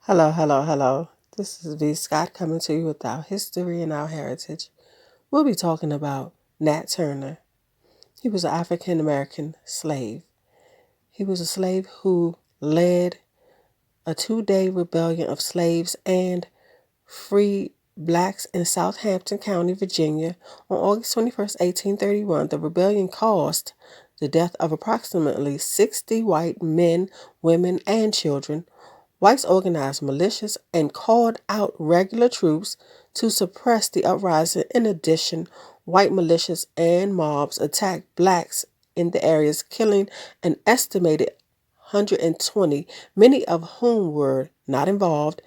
Hello, hello, hello. This is V. Scott coming to you with our history and our heritage. We'll be talking about Nat Turner. He was an African American slave. He was a slave who led a 2-day rebellion of slaves and freed blacks in Southampton County, Virginia on August 21st, 1831. The rebellion caused the death of approximately 60 white men, women, and children. Whites organized militias and called out regular troops to suppress the uprising. In addition, white militias and mobs attacked blacks in the areas, killing an estimated 120, many of whom were not involved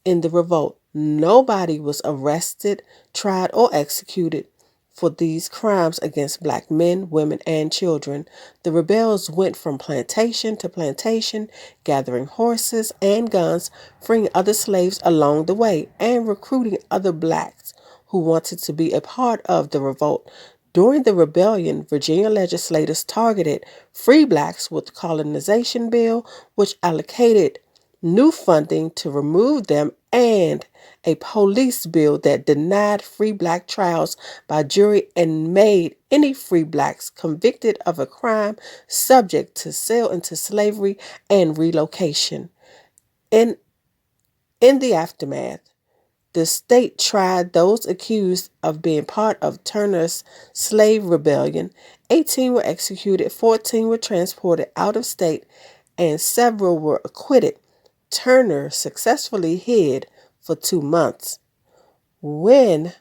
in the revolt. Nobody was arrested, tried, or executed for these crimes against black men, women, and children. The rebels went from plantation to plantation, gathering horses and guns, freeing other slaves along the way, and recruiting other blacks who wanted to be a part of the revolt. During the rebellion, Virginia legislators targeted free blacks with the Colonization Bill, which allocated new funding to remove them, and a police bill that denied free black trials by jury and made any free blacks convicted of a crime subject to sale into slavery and relocation. In, in the aftermath, the state tried those accused of being part of Turner's slave rebellion. 18 were executed, 14 were transported out of state, and several were acquitted. Turner successfully hid for 2 months. When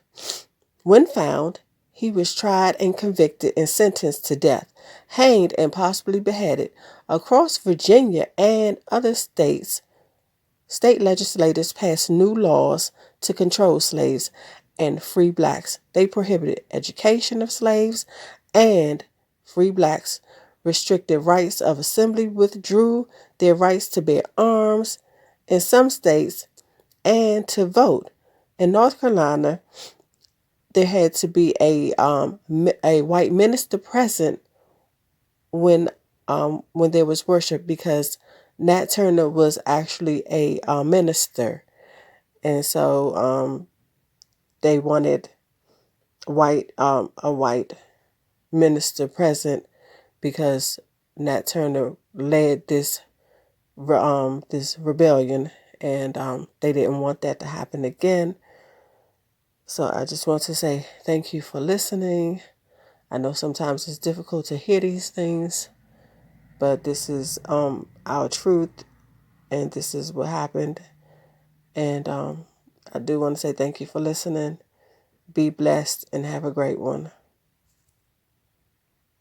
found, he was tried and convicted and sentenced to death, hanged and possibly beheaded. Across Virginia and other states, state legislators passed new laws to control slaves and free blacks. They prohibited education of slaves and free blacks, restricted rights of assembly, withdrew their rights to bear arms in some states, and to vote. In North Carolina, there had to be a white minister present when there was worship, because Nat Turner was actually a minister, and so they wanted a white minister present because Nat Turner led this rebellion, and they didn't want that to happen again. So I just want to say thank you for listening. I know sometimes it's difficult to hear these things, but this is our truth, and this is what happened. And I do want to say thank you for listening. Be blessed and have a great one.